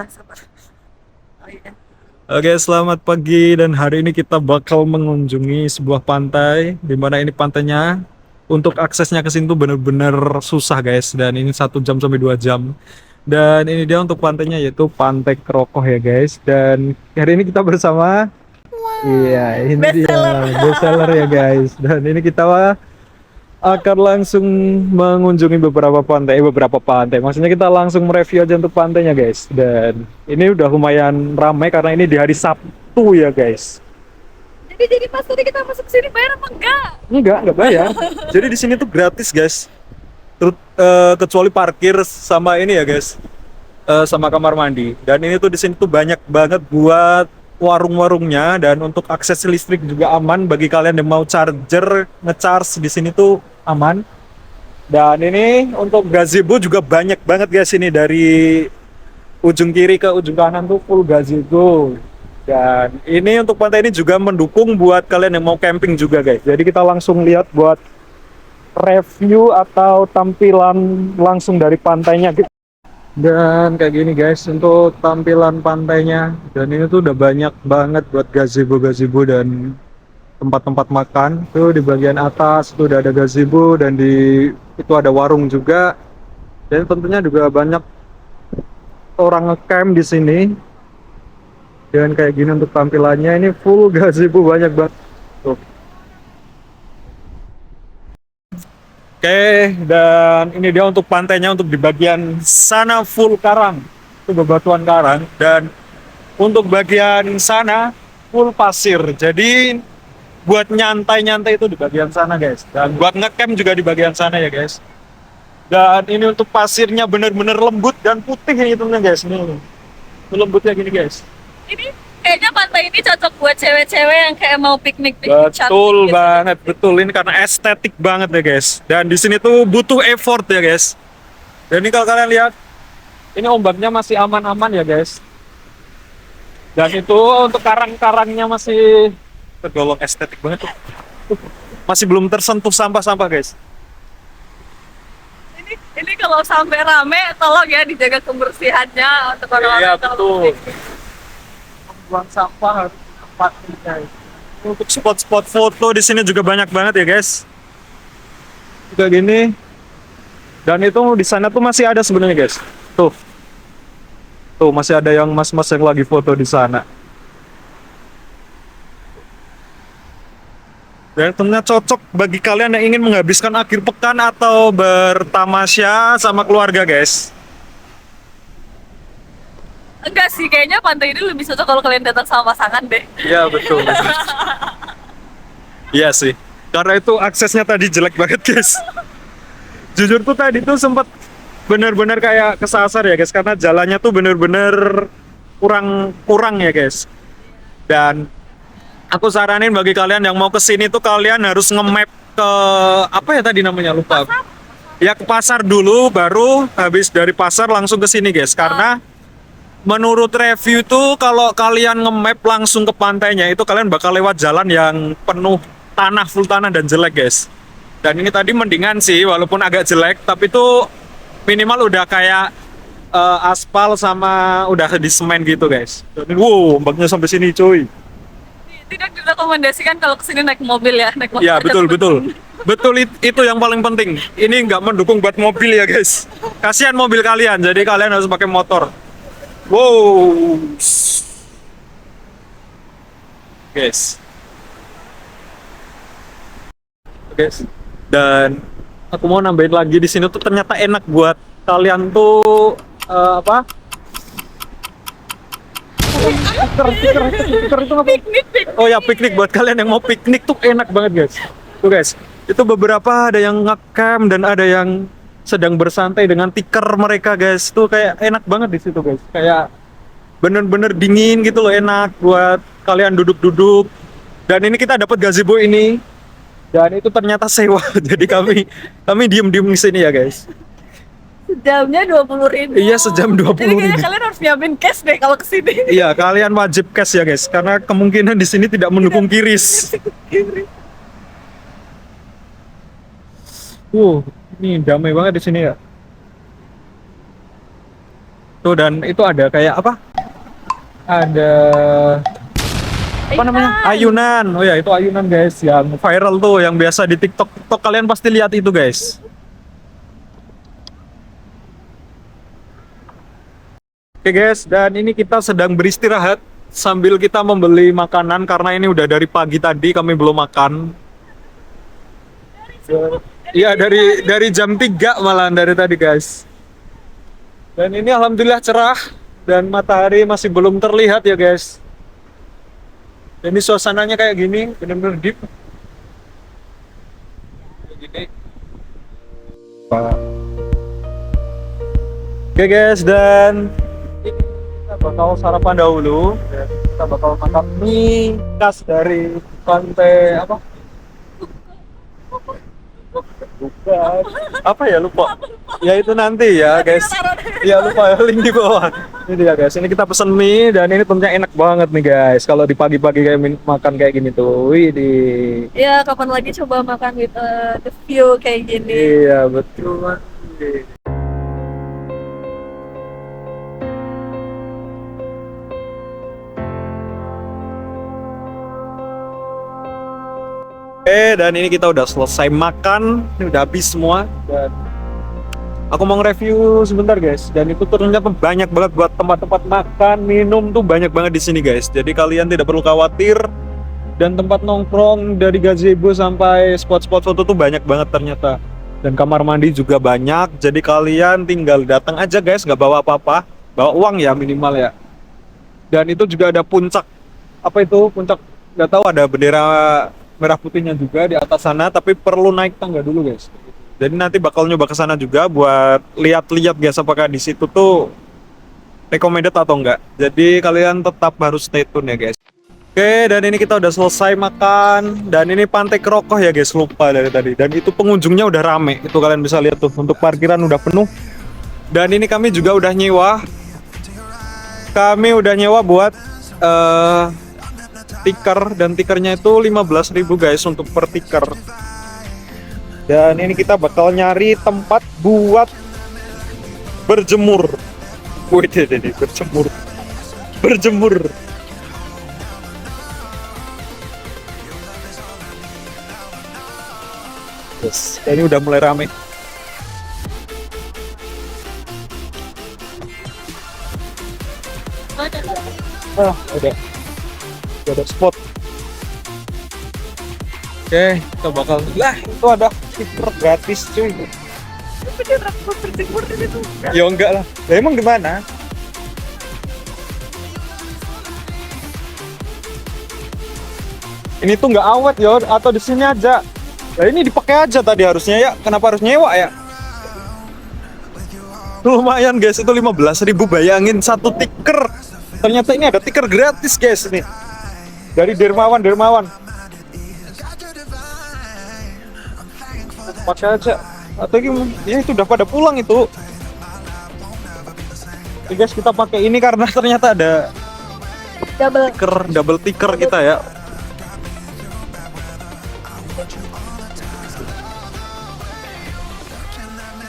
lah, sabar. Oh iya. Oke, selamat pagi dan hari ini kita bakal mengunjungi sebuah pantai di mana ini pantainya untuk aksesnya ke sini tuh bener-bener susah guys dan ini 1 jam sampai 2 jam dan ini dia untuk pantainya yaitu Pantai Krokoh ya guys dan hari ini kita bersama iya ini Best dia seller. best seller ya guys dan ini kita akan langsung mengunjungi beberapa pantai. Maksudnya kita langsung mereview aja untuk pantainya guys. Dan ini udah lumayan ramai karena ini di hari Sabtu ya guys. Jadi pas tadi kita masuk sini bayar apa enggak? Enggak bayar. Jadi di sini tuh gratis guys. Kecuali parkir sama ini ya guys. Sama kamar mandi. Dan ini tuh di sini tuh banyak banget buat warung-warungnya dan untuk akses listrik juga aman bagi kalian yang mau charger, ngecharge di sini tuh aman. Dan ini untuk gazebo juga banyak banget guys ini dari ujung kiri ke ujung kanan tuh full gazebo. Dan ini untuk pantai ini juga mendukung buat kalian yang mau camping juga guys. Jadi kita langsung lihat buat review atau tampilan langsung dari pantainya gitu. Dan kayak gini guys untuk tampilan pantainya. Dan ini tuh udah banyak banget buat gazebo-gazebo dan tempat-tempat makan. Tuh di bagian atas tuh udah ada gazebo dan di itu ada warung juga. Dan tentunya juga banyak orang ngecamp di sini. Dan kayak gini untuk tampilannya ini full gazebo banyak banget. Tuh. Oke, dan ini dia untuk pantainya untuk di bagian sana full karang. Itu bebatuan karang dan untuk bagian sana full pasir. Jadi buat nyantai-nyantai itu di bagian sana guys. Dan buat ngecamp juga di bagian sana ya guys. Dan ini untuk pasirnya bener-bener lembut dan putih ini tuh guys. Nih, lembutnya gini guys. Ini kayaknya pantai ini cocok buat cewek-cewek yang kayak mau piknik-piknik cantik Betul gitu. banget, betul ini karena estetik banget ya guys. Dan di sini tuh butuh effort ya guys. Dan ini kalau kalian lihat, ini ombaknya masih aman-aman ya guys. Dan itu untuk karang-karangnya masih tergolong estetik banget tuh. Masih belum tersentuh sampah-sampah guys. Ini kalau sampai rame, tolong ya dijaga kebersihannya untuk orang-orang Iya yang kalau betul. piknik. Buang sampah harus di tempatnya guys. Untuk spot-spot foto di sini juga banyak banget ya guys. Juga gini. Dan itu di sana tuh masih ada sebenarnya guys. Tuh. Tuh masih ada yang mas-mas yang lagi foto di sana. Dan tentunya cocok bagi kalian yang ingin menghabiskan akhir pekan atau bertamasya sama keluarga guys. Enggak sih, kayaknya pantai ini lebih cocok kalau kalian datang sama pasangan deh. Iya betul. Iya sih. Karena itu aksesnya tadi jelek banget guys. Jujur tuh tadi tuh sempat bener-bener kayak kesasar ya guys karena jalannya tuh bener-bener kurang kurang ya guys. Dan aku saranin bagi kalian yang mau ke sini tuh kalian harus nge-map ke apa ya tadi namanya lupa. Ya ke pasar dulu baru habis dari pasar langsung ke sini guys karena menurut review tuh kalau kalian nge-map langsung ke pantainya itu kalian bakal lewat jalan yang penuh tanah, full tanah dan jelek guys. Dan ini tadi mendingan sih walaupun agak jelek tapi tuh minimal udah kayak aspal sama udah di semen gitu guys. Dan wow, ombaknya sampai sini cuy. Tidak direkomendasikan kalau kesini naik mobil ya, naik motor. Ya betul betul. Betul itu yang paling penting. Ini nggak mendukung buat mobil ya guys. Kasihan mobil kalian, jadi kalian harus pakai motor. Wow, guys. Guys. Dan aku mau nambahin lagi di sini tuh ternyata enak buat kalian tuh apa? Stiker itu apa? Piknik, piknik. Oh ya piknik buat kalian yang mau piknik tuh enak banget guys. Tuh guys, itu beberapa ada yang ngecamp dan ada yang sedang bersantai dengan tikar mereka guys. Tuh kayak enak banget di situ guys. Kayak bener-bener dingin gitu loh enak buat kalian duduk-duduk. Dan ini kita dapat gazebo ini. Dan itu ternyata sewa. Jadi kami diem-diem di sini ya guys. Sejamnya 20.000. Iya sejam Jadi 20.000. kayaknya kalian harus nyiapin cash deh kalau kesini. Iya, kalian wajib cash ya guys, karena kemungkinan di sini tidak mendukung kiris. Ini damai banget di sini ya. Tuh, dan itu ada kayak apa? Ada apa namanya? Ayunan. Oh ya, itu ayunan guys, yang viral tuh, yang biasa di TikTok. TikTok kalian pasti lihat itu guys. Oke guys, dan ini kita sedang beristirahat sambil kita membeli makanan karena ini udah dari pagi tadi kami belum makan. Iya, dari jam 3 malah dari tadi guys. Dan ini alhamdulillah cerah dan matahari masih belum terlihat ya guys. Dan ini suasananya kayak gini, bener-bener deep. Kayak gini. Oke guys, dan ini kita bakal sarapan dahulu. Dan kita bakal makan mie khas dari pantai apa? Bukan. Apa ya, lupa. Ya itu nanti ya guys. Ya lupa, link di bawah. Ini dia guys. Ini kita pesen mie dan ini tentunya enak banget nih guys. Kalau di pagi-pagi kayak makan kayak gini tuh. Wih di. Ya, kapan lagi coba makan with the view kayak gini. Iya betul banget. Dan ini kita udah selesai makan, ini udah habis semua. Dan aku mau nge-review sebentar guys. Dan itu ternyata banyak banget buat tempat-tempat makan, minum tuh banyak banget di sini guys. Jadi kalian tidak perlu khawatir. Dan tempat nongkrong dari gazebo sampai spot-spot foto tuh banyak banget ternyata. Dan kamar mandi juga banyak. Jadi kalian tinggal datang aja guys, nggak bawa apa-apa, bawa uang ya minimal ya. Dan itu juga ada puncak, apa itu puncak, nggak tahu, ada bendera merah putihnya juga di atas sana, tapi perlu naik tangga dulu guys. Jadi nanti bakal nyoba ke sana juga buat lihat-lihat guys apakah di situ tuh recommended atau enggak. Jadi kalian tetap harus stay tune ya guys. Oke, dan ini kita udah selesai makan dan ini Pantai Kerokoh ya guys, lupa dari tadi. Dan itu pengunjungnya udah rame. Itu kalian bisa lihat tuh, untuk parkiran udah penuh. Dan ini kami juga udah nyewa. Kami udah nyewa buat tiker, dan tikernya itu 15.000 guys untuk per tiker. Dan ini kita bakal nyari tempat buat berjemur. Wih, ini berjemur. Berjemur. Yes, dan ini udah mulai rame. Udah ada spot. Oke, kita bakal itu ada stiker gratis cuy. Tapi dia takut berjemur di situ. Ya enggak lah. Lah emang gimana? Ini tuh nggak awet ya, atau di sini aja. Lah ini dipakai aja tadi harusnya ya. Kenapa harus nyewa ya? Lumayan guys, itu 15.000, bayangin satu tiker. Ternyata ini ada tiker gratis guys nih. Dari Dermawan. Pakai aja. Atau gimana? Ya itu udah pada pulang itu. Oke guys, kita pakai ini karena ternyata ada double tiker kita ya.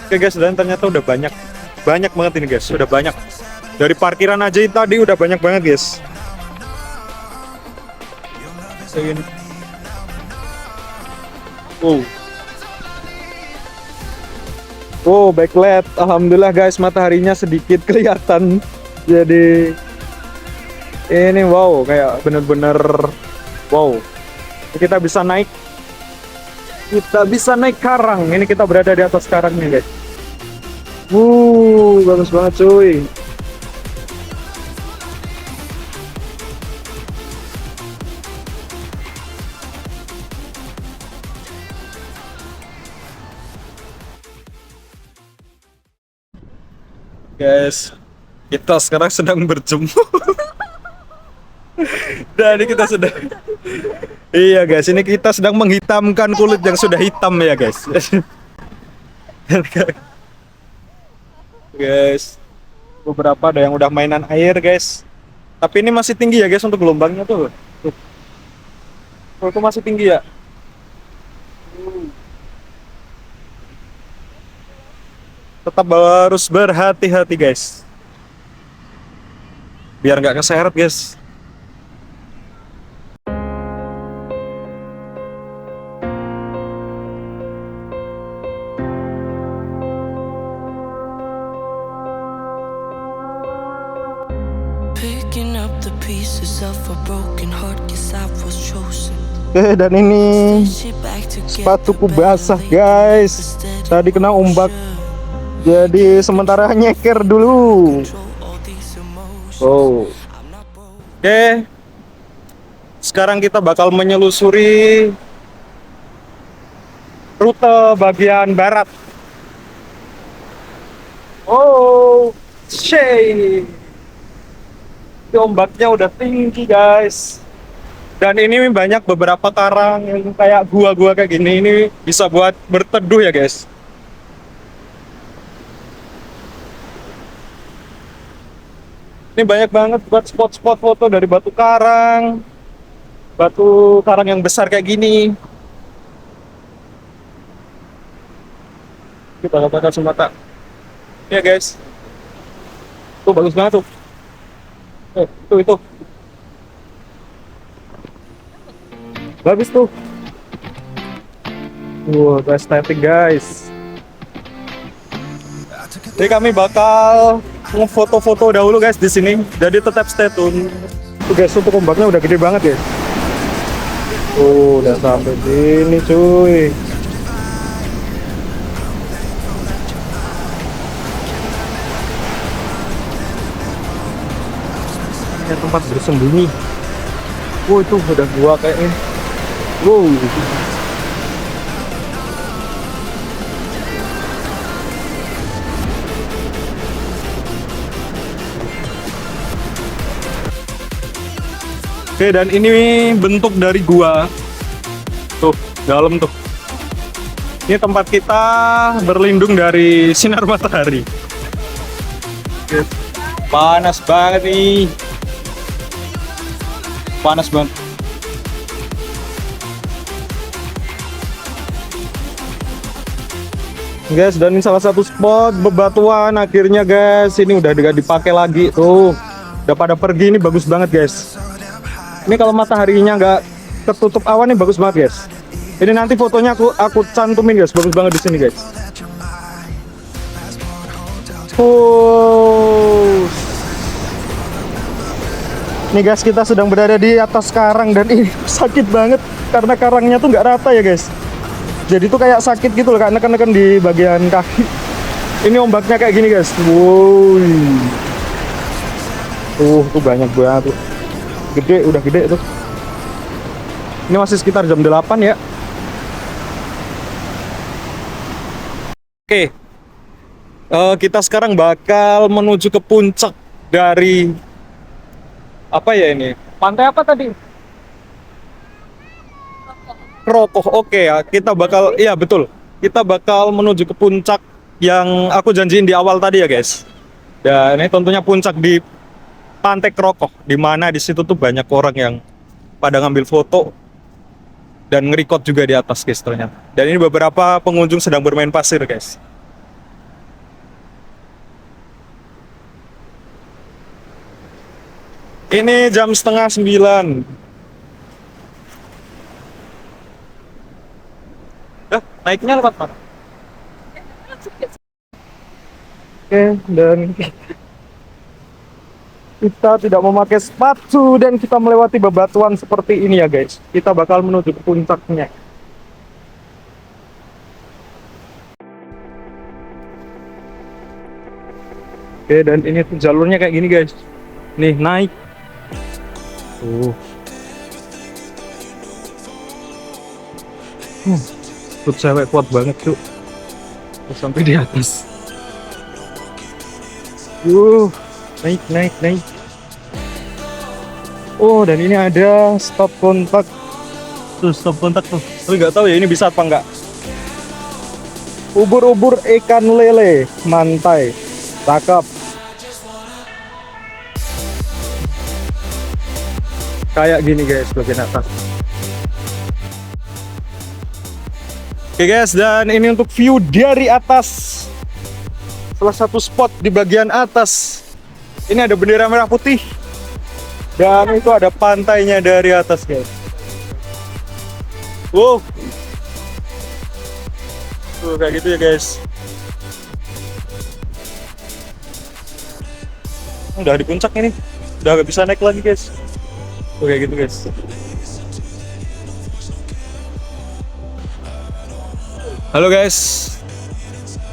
Oke guys, dan ternyata udah banyak banget ini guys, udah banyak. Dari parkiran aja tadi udah banyak banget guys. Segini. Backlight. Alhamdulillah guys, mataharinya sedikit kelihatan. Jadi ini wow, kayak bener-bener wow. Kita bisa naik karang. Ini kita berada di atas karang nih guys. Bagus banget cuy. Guys, kita sekarang sedang berjemur. Dan ini kita sedang iya guys, ini kita sedang menghitamkan kulit yang sudah hitam ya guys. Guys, beberapa ada yang udah mainan air guys. Tapi ini masih tinggi ya guys untuk gelombangnya tuh. Itu masih tinggi ya. Tetap harus berhati-hati guys. biar nggak keseret guys. Picking up the pieces of a broken heart, guess I was chosen. Oke, dan ini Shit back together, sepatuku basah guys. Tadi kena ombak, jadi sementara nyeker dulu. all these emotions. Oh. Oke, sekarang kita bakal menyelusuri rute bagian barat. Oh, shit. Ini ombaknya udah tinggi guys. Dan ini banyak beberapa karang yang kayak gua-gua kayak gini. Ini bisa buat berteduh ya guys. Ini banyak banget buat spot-spot foto dari batu karang yang besar kayak gini. Kita bakal kasih mata. Ya guys. Tuh bagus banget tuh. Itu. Bagus tuh. Wow, itu estetik guys. Jadi kami bakal ngefoto-foto dahulu guys di sini. Jadi tetap stay tune. Tuh guys, untuk ombaknya udah gede banget ya. Udah sampai sini cuy. Ini tempat bersembunyi. Wow, itu udah gua kayaknya. Wow. Oke, dan ini bentuk dari gua. Tuh, dalam tuh. Ini tempat kita berlindung dari sinar matahari. Oke. Panas banget nih. Panas banget. Guys, dan ini salah satu spot bebatuan akhirnya guys. Ini udah gak dipakai lagi tuh. Udah pada pergi, ini bagus banget guys. Ini kalau mataharinya nggak ketutup awan nih bagus banget guys. Ini nanti fotonya aku cantumin guys, bagus banget di sini guys. Nih guys, kita sedang berada di atas karang dan ini sakit banget karena karangnya tuh nggak rata ya guys. Jadi tuh kayak sakit gitu loh, karena kan di bagian kaki. Ini ombaknya kayak gini guys. Wow. Tuh banyak banget tuh. Gede, udah gede tuh. Ini masih sekitar jam 8 ya. Oke. Kita sekarang bakal menuju ke puncak dari apa ya ini? Pantai apa tadi? Krokoh. Oke ya, kita bakal, iya betul. Kita bakal menuju ke puncak yang aku janjiin di awal tadi ya guys. Dan ini tentunya puncak di Pantai Krokoh, di mana di situ tuh banyak orang yang pada ngambil foto dan nge-record juga di atas guys ternyata. Dan ini beberapa pengunjung sedang bermain pasir guys. Ini jam 8:30. Naiknya lewat mana? Oke, dan kita tidak memakai sepatu dan kita melewati bebatuan seperti ini ya guys. Kita bakal menuju ke puncaknya. Oke, dan ini tuh jalurnya kayak gini guys. Nih, naik. Tuh cewek kuat banget tuh. Sampai di atas. Naik. Oh, dan ini ada stop kontak. Tuh, stop kontak tuh. Tapi nggak tahu ya ini bisa apa nggak. Ubur-ubur ikan lele, mantai. Cakep. Kayak gini guys, bagian atas. Oke guys, dan ini untuk view dari atas. Salah satu spot di bagian atas. Ini ada bendera merah putih. Dan itu ada pantainya dari atas guys. Wow. Tuh kayak gitu ya guys. Udah di puncak ini. Udah gak bisa naik lagi guys. Tuh kayak gitu guys. Halo guys.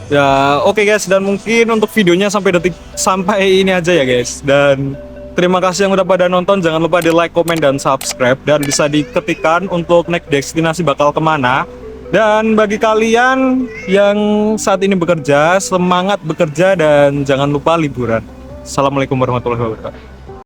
Ya, oke guys, dan mungkin untuk videonya sampai ini aja ya guys. Dan terima kasih yang udah pada nonton. Jangan lupa di like, komen, dan subscribe. Dan bisa diketikkan untuk next destinasi bakal kemana. Dan bagi kalian yang saat ini bekerja, semangat bekerja dan jangan lupa liburan. Assalamualaikum warahmatullahi wabarakatuh.